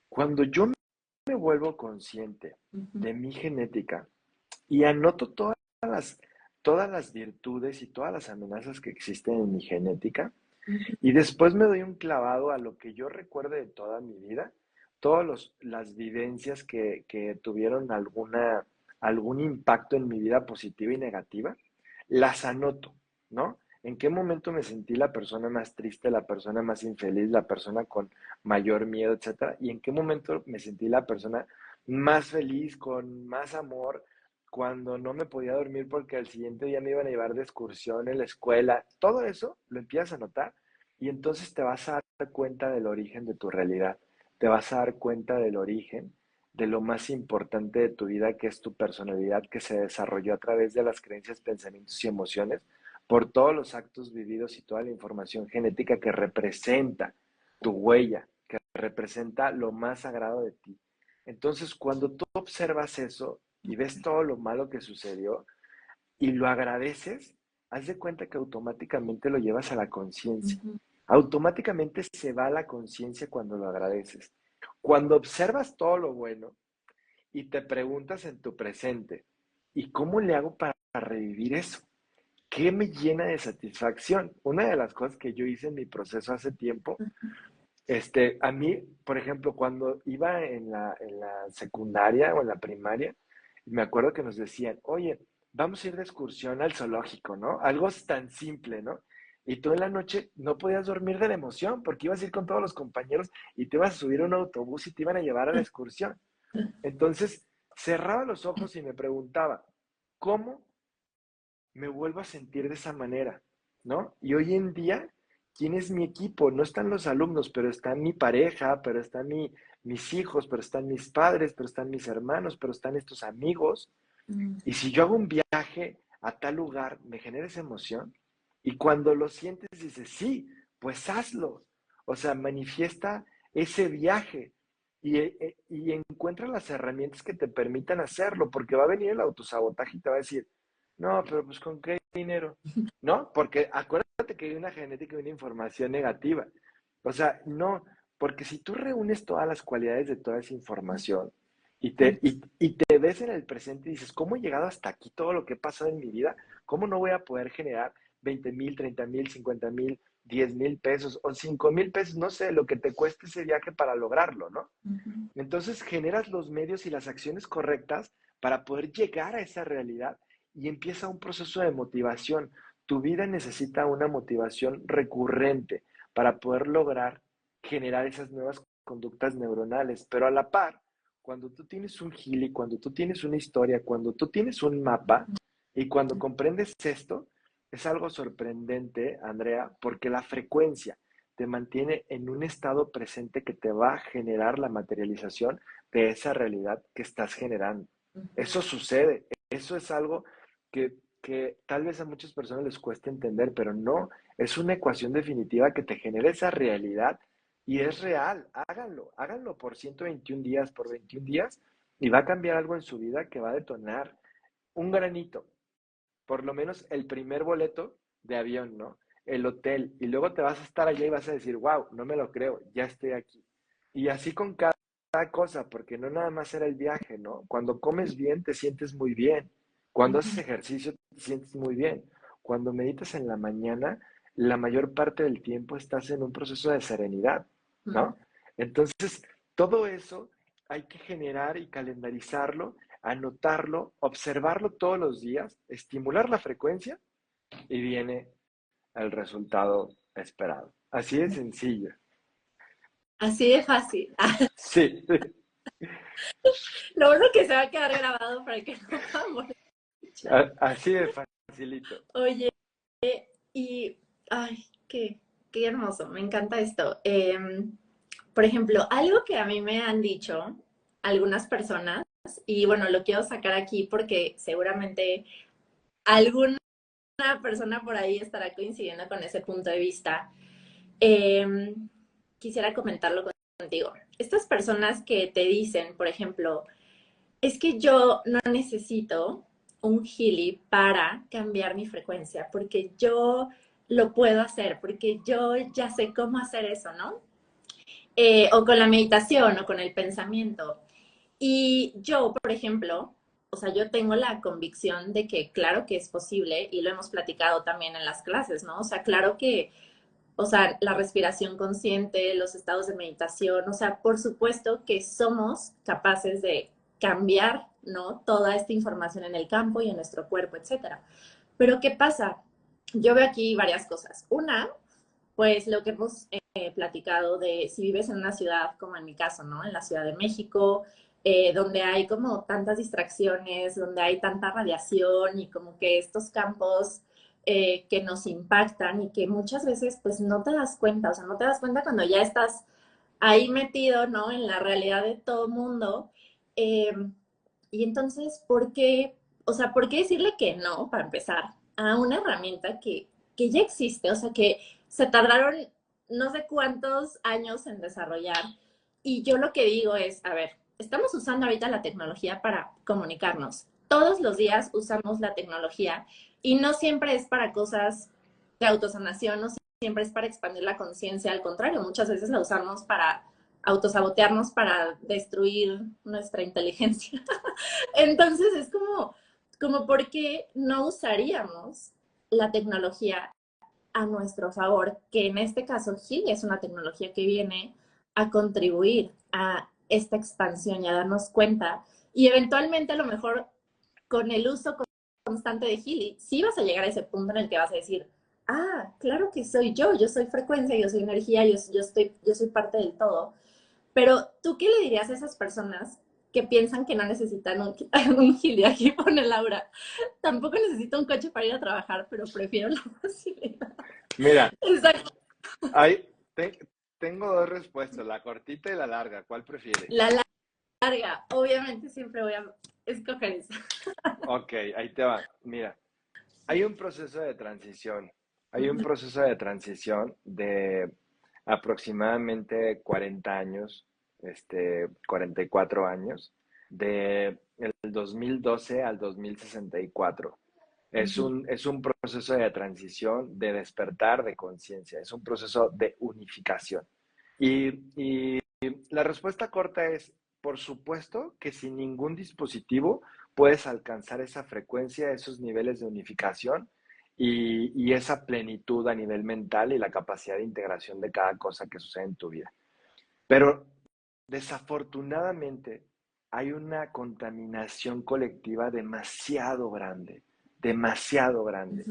Cuando yo me vuelvo consciente Ujú. de mi genética y anoto las, todas las virtudes y todas las amenazas que existen en mi genética, Ujú. y después me doy un clavado a lo que yo recuerde de toda mi vida, todas las vivencias que tuvieron algún impacto en mi vida positiva y negativa, las anoto, ¿no? ¿En qué momento me sentí la persona más triste, la persona más infeliz, la persona con mayor miedo, etcétera? ¿Y en qué momento me sentí la persona más feliz, con más amor, cuando no me podía dormir porque al siguiente día me iban a llevar de excursión en la escuela? Todo eso lo empiezas a notar y entonces te vas a dar cuenta del origen de tu realidad, te vas a dar cuenta del origen de lo más importante de tu vida, que es tu personalidad, que se desarrolló a través de las creencias, pensamientos y emociones, por todos los actos vividos y toda la información genética que representa tu huella, que representa lo más sagrado de ti. Entonces, cuando tú observas eso y ves todo lo malo que sucedió y lo agradeces, haz de cuenta que automáticamente lo llevas a la conciencia. Ujú. Automáticamente se va a la conciencia cuando lo agradeces. Cuando observas todo lo bueno y te preguntas en tu presente, ¿y cómo le hago para revivir eso? ¿Qué me llena de satisfacción? Una de las cosas que yo hice en mi proceso hace tiempo, a mí, por ejemplo, cuando iba en la secundaria o en la primaria, me acuerdo que nos decían, oye, vamos a ir de excursión al zoológico, ¿no? Algo tan simple, ¿no? Y tú en la noche no podías dormir de la emoción porque ibas a ir con todos los compañeros y te ibas a subir a un autobús y te iban a llevar a la excursión. Entonces, cerraba los ojos y me preguntaba, ¿cómo me vuelvo a sentir de esa manera? ¿No? Y hoy en día, ¿quién es mi equipo? No están los alumnos, pero está mi pareja, pero están mis hijos, pero están mis padres, pero están mis hermanos, pero están estos amigos. Mm. Y si yo hago un viaje a tal lugar, me genera esa emoción. Y cuando lo sientes, dices, sí, pues hazlo. O sea, manifiesta ese viaje y encuentra las herramientas que te permitan hacerlo, porque va a venir el autosabotaje y te va a decir, no, pero pues ¿con qué dinero? ¿No? Porque acuérdate que hay una genética y una información negativa. O sea, no, porque si tú reúnes todas las cualidades de toda esa información, y te ves en el presente y dices, ¿cómo he llegado hasta aquí todo lo que he pasado en mi vida? ¿Cómo no voy a poder generar 20,000, 30,000, 50,000, 10,000 pesos o 5,000 pesos? No sé, lo que te cueste ese viaje para lograrlo, ¿no? Ujú. Entonces generas los medios y las acciones correctas para poder llegar a esa realidad y empieza un proceso de motivación. Tu vida necesita una motivación recurrente para poder lograr generar esas nuevas conductas neuronales, pero a la par, cuando tú tienes un healing, cuando tú tienes una historia, cuando tú tienes un mapa y cuando comprendes esto, es algo sorprendente, Andrea, porque la frecuencia te mantiene en un estado presente que te va a generar la materialización de esa realidad que estás generando. Ujú. Eso sucede, eso es algo que tal vez a muchas personas les cueste entender, pero no, es una ecuación definitiva que te genera esa realidad y es real. Háganlo por 121 días, por 21 días y va a cambiar algo en su vida que va a detonar un granito, por lo menos el primer boleto de avión, ¿no? El hotel, y luego te vas a estar allá y vas a decir, wow, no me lo creo, ya estoy aquí. Y así con cada cosa, porque no nada más era el viaje, ¿no? Cuando comes bien, te sientes muy bien. Cuando haces Ujú. ejercicio, te sientes muy bien. Cuando meditas en la mañana, la mayor parte del tiempo estás en un proceso de serenidad, Ujú. ¿no? Entonces, todo eso hay que generar y calendarizarlo, anotarlo, observarlo todos los días, estimular la frecuencia y viene el resultado esperado. Así de sencillo. Así de fácil. Sí, Lo bueno que se va a quedar grabado para que no podamos escuchar. así de facilito. Oye, y, ay, qué hermoso, me encanta esto. Por ejemplo, algo que a mí me han dicho algunas personas, y bueno, lo quiero sacar aquí porque seguramente alguna persona por ahí estará coincidiendo con ese punto de vista. Eh, Quisiera comentarlo contigo. Estas personas que te dicen, por ejemplo, es que yo no necesito un Healy para cambiar mi frecuencia, porque yo lo puedo hacer, porque yo ya sé cómo hacer eso, ¿no? O con la meditación o con el pensamiento. Y yo, por ejemplo, o sea, yo tengo la convicción de que claro que es posible y lo hemos platicado también en las clases, ¿no? O sea, claro que o sea, la respiración consciente, los estados de meditación, o sea, por supuesto que somos capaces de cambiar, ¿no? Toda esta información en el campo y en nuestro cuerpo, etcétera. Pero ¿qué pasa? Yo veo aquí varias cosas. Una, pues lo que hemos platicado de si vives en una ciudad como en mi caso, ¿no? En la Ciudad de México, donde hay como tantas distracciones, donde hay tanta radiación y como que estos campos que nos impactan y que muchas veces pues no te das cuenta, o sea, no te das cuenta cuando ya estás ahí metido, ¿no? En la realidad de todo mundo. Eh, y entonces, ¿por qué? O sea, ¿por qué decirle que no, para empezar, a una herramienta que ya existe? O sea, que se tardaron no sé cuántos años en desarrollar. Y yo lo que digo es, a ver, estamos usando ahorita la tecnología para comunicarnos. Todos los días usamos la tecnología y no siempre es para cosas de autosanación, no siempre es para expandir la conciencia, al contrario, muchas veces la usamos para autosabotearnos, para destruir nuestra inteligencia. Entonces es como ¿por qué no usaríamos la tecnología a nuestro favor? Que en este caso sí es una tecnología que viene a contribuir a esta expansión y a darnos cuenta. Y eventualmente a lo mejor con el uso constante de Healy, sí vas a llegar a ese punto en el que vas a decir, ah, claro que soy yo soy frecuencia, yo soy energía, yo soy parte del todo. Pero, ¿tú qué le dirías a esas personas que piensan que no necesitan un Gili? Aquí pone Laura. Tampoco necesito un coche para ir a trabajar, pero prefiero la facilidad. Mira, Exacto. hay, te- tengo dos respuestas, la cortita y la larga. ¿Cuál prefieres? La larga, obviamente siempre voy a escoger esa. Ok, ahí te va. Mira, hay un proceso de transición. Hay un proceso de transición de aproximadamente 40 años, 44 años, de el 2012 al 2064. Es un proceso de transición, de despertar de conciencia, es un proceso de unificación. Y la respuesta corta es, por supuesto que sin ningún dispositivo puedes alcanzar esa frecuencia, esos niveles de unificación y esa plenitud a nivel mental y la capacidad de integración de cada cosa que sucede en tu vida. Pero desafortunadamente hay una contaminación colectiva demasiado grande, demasiado grande.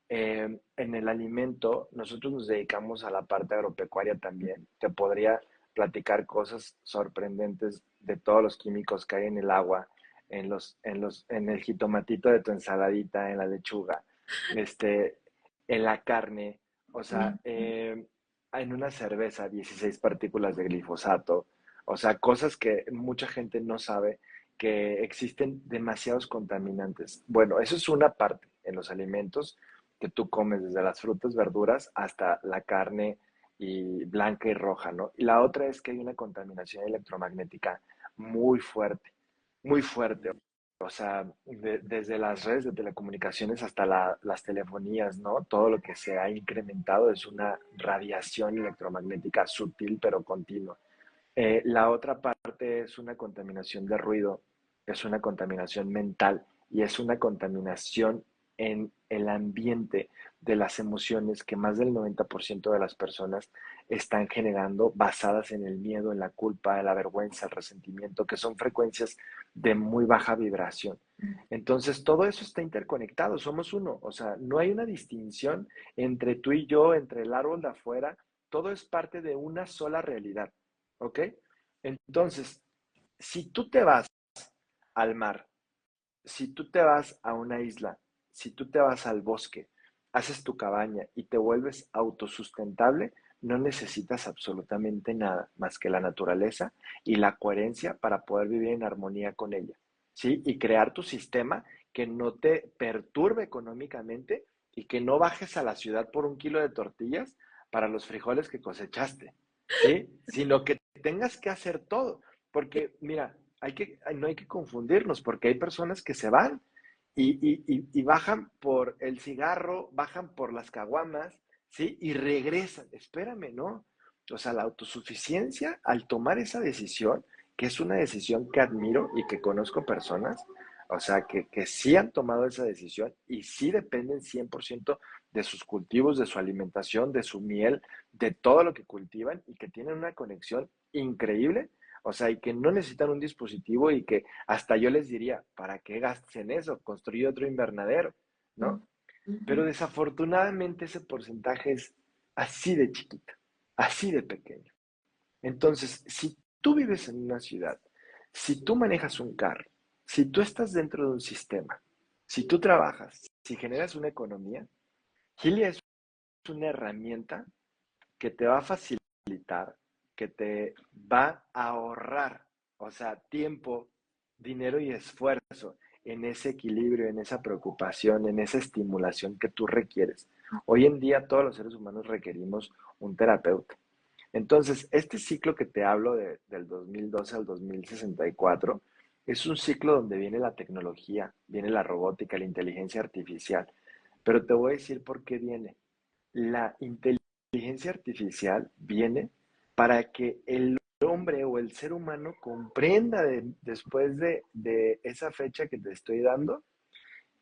En el alimento, nosotros nos dedicamos a la parte agropecuaria también. Te podría platicar cosas sorprendentes de todos los químicos que hay en el agua, en el jitomatito de tu ensaladita, en la lechuga, este, en la carne, o sea, en una cerveza, 16 partículas de glifosato, o sea, cosas que mucha gente no sabe que existen demasiados contaminantes. Bueno, eso es una parte en los alimentos que tú comes, desde las frutas, verduras, hasta la carne y blanca y roja, ¿no? Y la otra es que hay una contaminación electromagnética muy fuerte, muy fuerte. O sea, desde las redes de telecomunicaciones hasta las telefonías, ¿no? Todo lo que se ha incrementado es una radiación electromagnética sutil pero continua. La otra parte es una contaminación de ruido, es una contaminación mental y es una contaminación en el ambiente de las emociones que más del 90% de las personas están generando basadas en el miedo, en la culpa, en la vergüenza, el resentimiento, que son frecuencias de muy baja vibración. Entonces, todo eso está interconectado, somos uno, o sea, no hay una distinción entre tú y yo, entre el árbol de afuera, todo es parte de una sola realidad. ¿Ok? Entonces, si tú te vas al mar, si tú te vas a una isla, si tú te vas al bosque, haces tu cabaña y te vuelves autosustentable, no necesitas absolutamente nada más que la naturaleza y la coherencia para poder vivir en armonía con ella, ¿sí? Y crear tu sistema que no te perturbe económicamente y que no bajes a la ciudad por un kilo de tortillas para los frijoles que cosechaste, ¿sí? Sino que tengas que hacer todo, porque mira, no hay que confundirnos, porque hay personas que se van y bajan por el cigarro, bajan por las caguamas, ¿sí? Y regresan. Espérame, ¿no? O sea, la autosuficiencia, al tomar esa decisión, que es una decisión que admiro y que conozco personas, O sea, que sí han tomado esa decisión y sí dependen 100% de sus cultivos, de su alimentación, de su miel, de todo lo que cultivan y que tienen una conexión increíble. O sea, y que no necesitan un dispositivo y que hasta yo les diría, ¿para qué gastes en eso? Construye otro invernadero, ¿no? Pero Ujú. desafortunadamente ese porcentaje es así de chiquito, así de pequeño. Entonces, si tú vives en una ciudad, si tú manejas un carro, si tú estás dentro de un sistema, si tú trabajas, si generas una economía, Gilia es una herramienta que te va a facilitar, que te va a ahorrar, o sea, tiempo, dinero y esfuerzo en ese equilibrio, en esa preocupación, en esa estimulación que tú requieres. Hoy en día todos los seres humanos requerimos un terapeuta. Entonces, este ciclo que te hablo del 2012 al 2064 es un ciclo donde viene la tecnología, viene la robótica, la inteligencia artificial. Pero te voy a decir por qué viene. La inteligencia artificial viene para que el hombre o el ser humano comprenda después de esa fecha que te estoy dando,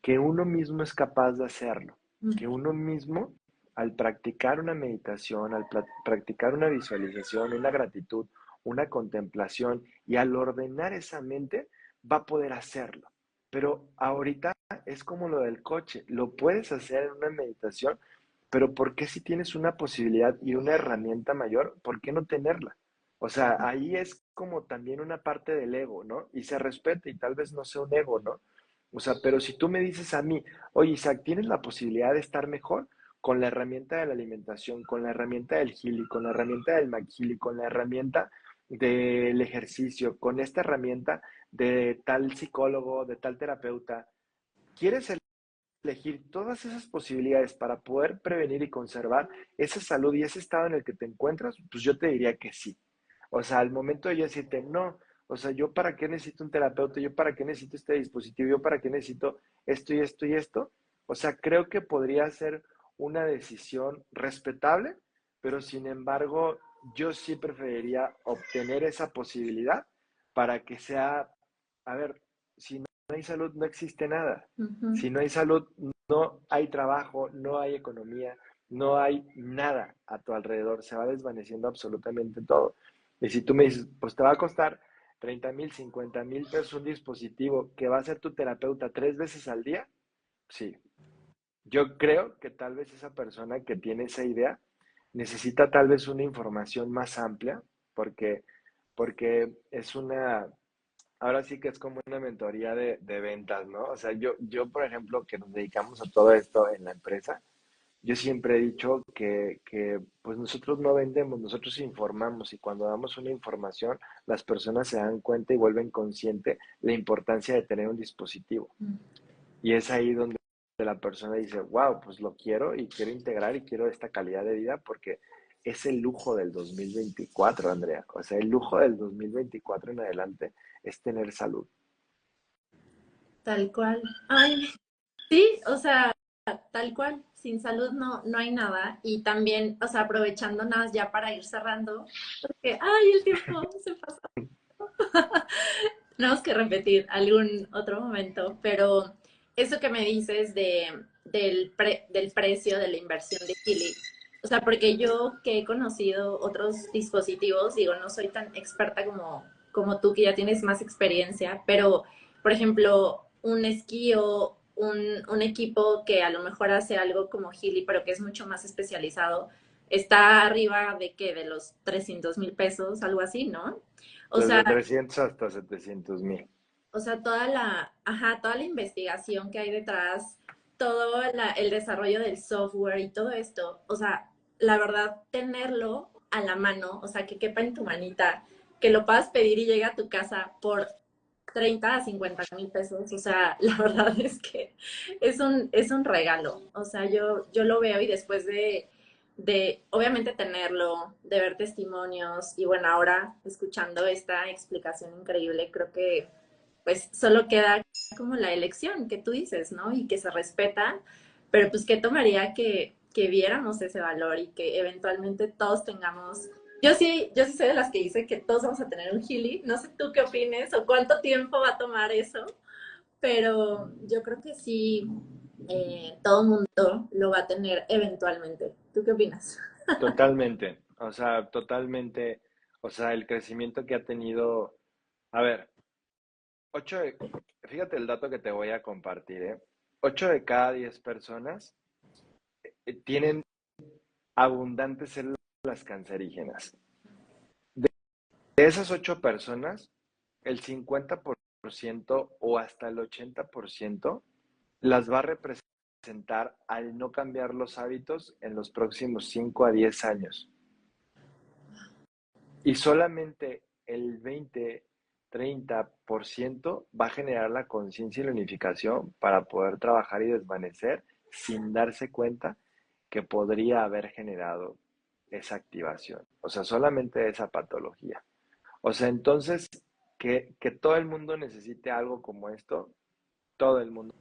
que uno mismo es capaz de hacerlo, que uno mismo al practicar una meditación, al practicar una visualización, una gratitud, una contemplación y al ordenar esa mente, va a poder hacerlo. Pero ahorita es como lo del coche, lo puedes hacer en una meditación, pero ¿por qué si tienes una posibilidad y una herramienta mayor, por qué no tenerla? O sea, ahí es como también una parte del ego, ¿no? Y se respeta y tal vez no sea un ego, ¿no? O sea, pero si tú me dices a mí, oye Isaac, tienes la posibilidad de estar mejor con la herramienta de la alimentación, con la herramienta del Healy, con la herramienta del McHealy, con la herramienta del ejercicio, con esta herramienta de tal psicólogo, de tal terapeuta, ¿quieres elegir todas esas posibilidades para poder prevenir y conservar esa salud y ese estado en el que te encuentras? Pues yo te diría que sí. O sea, al momento de yo decirte, no, o sea, yo para qué necesito un terapeuta, yo para qué necesito este dispositivo, yo para qué necesito esto y esto y esto. O sea, creo que podría ser una decisión respetable, pero sin embargo, yo sí preferiría obtener esa posibilidad para que sea, a ver, si no hay salud, no existe nada. Ujú. Si no hay salud, no hay trabajo, no hay economía, no hay nada a tu alrededor. Se va desvaneciendo absolutamente todo. Y si tú me dices, pues te va a costar 30,000, 50,000 pesos un dispositivo que va a ser tu terapeuta 3 veces al día, sí. Yo creo que tal vez esa persona que tiene esa idea necesita tal vez una información más amplia, porque, porque es una, ahora sí que es como una mentoría de ventas, ¿no? O sea, yo, por ejemplo, que nos dedicamos a todo esto en la empresa, yo siempre he dicho que pues nosotros no vendemos, nosotros informamos y cuando damos una información, las personas se dan cuenta y vuelven consciente la importancia de tener un dispositivo. Y es ahí donde la persona dice, wow, pues lo quiero y quiero integrar y quiero esta calidad de vida porque es el lujo del 2024, Andrea. O sea, el lujo del 2024 en adelante es tener salud. Tal cual. Ay, sí, o sea, tal cual. Sin salud no hay nada. Y también, o sea, aprovechando nada más ya para ir cerrando, porque, ay, el tiempo se pasa. Tenemos que repetir algún otro momento, pero eso que me dices del precio de la inversión de Kili, o sea, porque yo que he conocido otros dispositivos, digo, no soy tan experta como tú, que ya tienes más experiencia, pero, por ejemplo, un esquí o un equipo que a lo mejor hace algo como Healy, pero que es mucho más especializado, está arriba de que de los 300,000 pesos, algo así, ¿no? O sea, Desde 300 hasta 700,000. o sea, toda la investigación que hay detrás, todo el desarrollo del software y todo esto, o sea, la verdad, tenerlo a la mano, o sea, que quepa en tu manita, que lo puedas pedir y llegue a tu casa por 30 a 50,000 pesos, o sea, la verdad es que es un regalo, o sea, yo lo veo y después de obviamente tenerlo, de ver testimonios y bueno, ahora escuchando esta explicación increíble, creo que pues solo queda como la elección que tú dices, ¿no? Y que se respeta, pero pues que tomaría que viéramos ese valor y que eventualmente todos tengamos. Yo sí soy de las que dice que todos vamos a tener un Healy. No sé tú qué opines o cuánto tiempo va a tomar eso, pero yo creo que sí, todo el mundo lo va a tener eventualmente. ¿Tú qué opinas? Totalmente, o sea, totalmente, o sea, el crecimiento que ha tenido, a ver, ocho de- fíjate el dato que te voy a compartir, ¿eh? 8 de cada 10 personas tienen abundantes células cancerígenas. De esas 8 personas, el 50% o hasta el 80% las va a representar al no cambiar los hábitos en los próximos 5 a 10 años. Y solamente el 20-30% va a generar la conciencia y la unificación para poder trabajar y desvanecer sin darse cuenta que podría haber generado esa activación. O sea, solamente esa patología. O sea, entonces, que todo el mundo necesite algo como esto, todo el mundo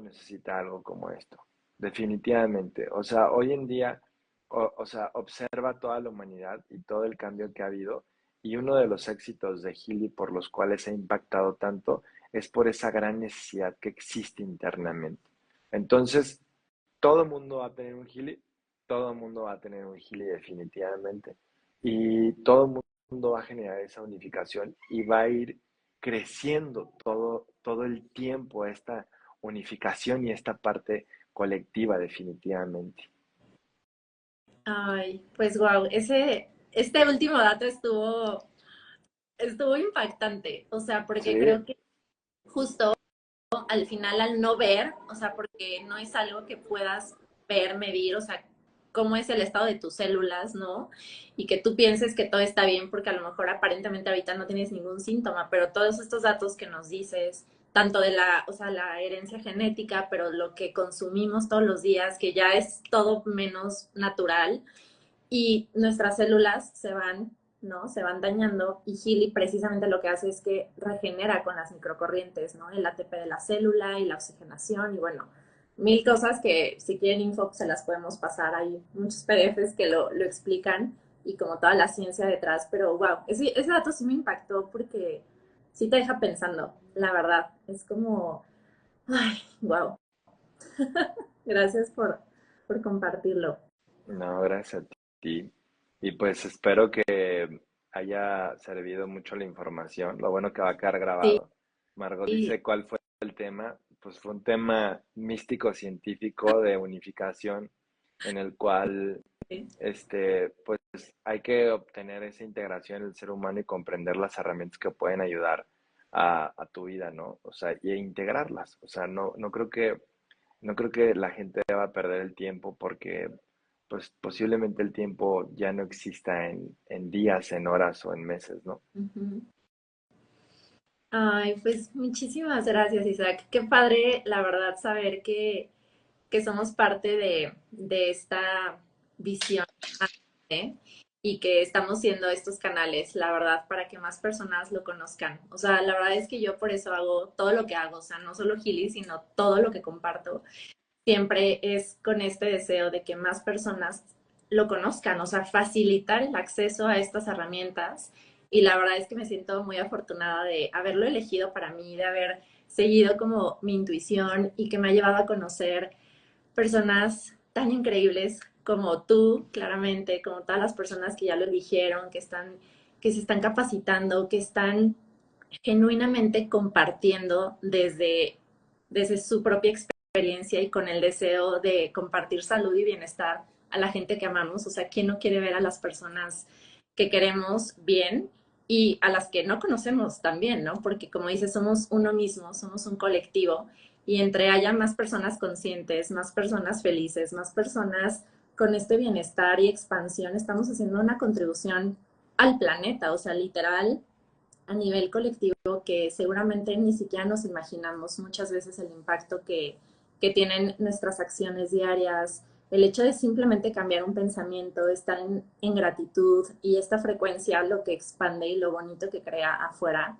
necesita algo como esto, definitivamente. O sea, hoy en día, o sea, observa toda la humanidad y todo el cambio que ha habido, y uno de los éxitos de Healy por los cuales ha impactado tanto es por esa gran necesidad que existe internamente. Entonces, todo el mundo va a tener un Healy, todo el mundo va a tener un Healy definitivamente, y todo el mundo va a generar esa unificación y va a ir creciendo todo el tiempo esta unificación y esta parte colectiva definitivamente. Ay, pues wow, este último dato estuvo impactante, o sea, Sí, porque creo que justo al final al no ver, o sea, porque no es algo que puedas ver, medir, o sea, cómo es el estado de tus células, ¿no? Y que tú pienses que todo está bien porque a lo mejor aparentemente ahorita no tienes ningún síntoma, pero todos estos datos que nos dices, tanto de la, o sea, la herencia genética, pero lo que consumimos todos los días, que ya es todo menos natural, y nuestras células se van, ¿no? Se van dañando y Healy precisamente lo que hace es que regenera con las microcorrientes, ¿no? El ATP de la célula y la oxigenación y bueno, mil cosas que si quieren info pues, se las podemos pasar. Hay muchos PDFs que lo explican y como toda la ciencia detrás, pero wow, ese dato sí me impactó porque sí te deja pensando, la verdad. Es como, ay, wow. Gracias por compartirlo. no, gracias a ti. Y pues espero que haya servido mucho la información. Lo bueno que va a quedar Sí, grabado. Margot dice cuál fue el tema. Pues fue un tema místico científico de unificación en el cual pues hay que obtener esa integración en el ser humano y comprender las herramientas que pueden ayudar a tu vida, ¿no? O sea, y integrarlas. O sea, no creo que la gente va a perder el tiempo porque pues posiblemente el tiempo ya no exista en días, en horas o en meses, ¿no? uh-huh. Ay, pues muchísimas gracias, Isaac. Qué padre, la verdad, saber que somos parte de esta visión, ¿eh? Y que estamos siendo estos canales, la verdad, para que más personas lo conozcan. O sea, la verdad es que yo por eso hago todo lo que hago, o sea, no solo Healy, sino todo lo que comparto. Siempre es con este deseo de que más personas lo conozcan, o sea, facilitar el acceso a estas herramientas. Y la verdad es que me siento muy afortunada de haberlo elegido para mí, de haber seguido como mi intuición y que me ha llevado a conocer personas tan increíbles como tú, claramente, como todas las personas que ya lo eligieron, que se están capacitando, que están genuinamente compartiendo desde su propia experiencia y con el deseo de compartir salud y bienestar a la gente que amamos. O sea, ¿quién no quiere ver a las personas que queremos bien y a las que no conocemos también, ¿no? Porque como dices, somos uno mismo, somos un colectivo y entre haya más personas conscientes, más personas felices, más personas con este bienestar y expansión, estamos haciendo una contribución al planeta, o sea, literal, a nivel colectivo que seguramente ni siquiera nos imaginamos muchas veces el impacto que tienen nuestras acciones diarias, el hecho de simplemente cambiar un pensamiento, estar en gratitud y esta frecuencia lo que expande y lo bonito que crea afuera.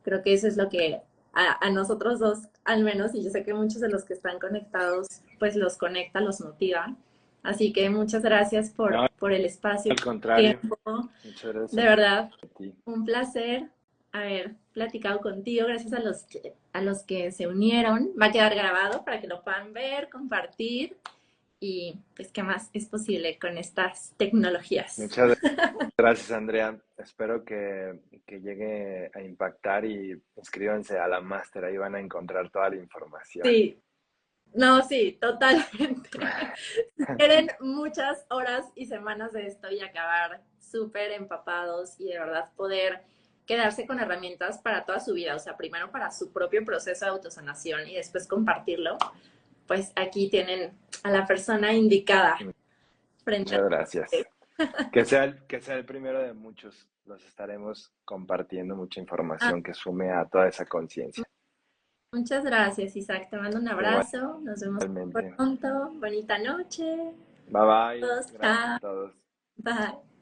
Creo que eso es lo que a nosotros dos, al menos, y yo sé que muchos de los que están conectados, pues los conecta, los motiva. Así que muchas gracias No, por el espacio, al contrario, tiempo. muchas gracias De verdad, a ti. un placer haber platicado contigo. Gracias a los a los que se unieron. Va a quedar grabado para que lo puedan ver, compartir y pues qué más es posible con estas tecnologías. Muchas gracias, Andrea. Espero que llegue a impactar y inscríbanse a la máster. Ahí van a encontrar toda la información. Sí, no, sí, totalmente. Quieren muchas horas y semanas de esto y acabar súper empapados y de verdad poder quedarse con herramientas para toda su vida. O sea, primero para su propio proceso de autosanación y después compartirlo. Pues aquí tienen a la persona indicada frente a Muchas gracias. ustedes. Que sea el primero de muchos. Los estaremos compartiendo mucha Ah, información que sume a toda esa conciencia. muchas gracias, Isaac. Te mando un abrazo. Nos vemos Igualmente. pronto. Bonita noche. Bye bye. Todos, Gracias a chao. todos. Bye.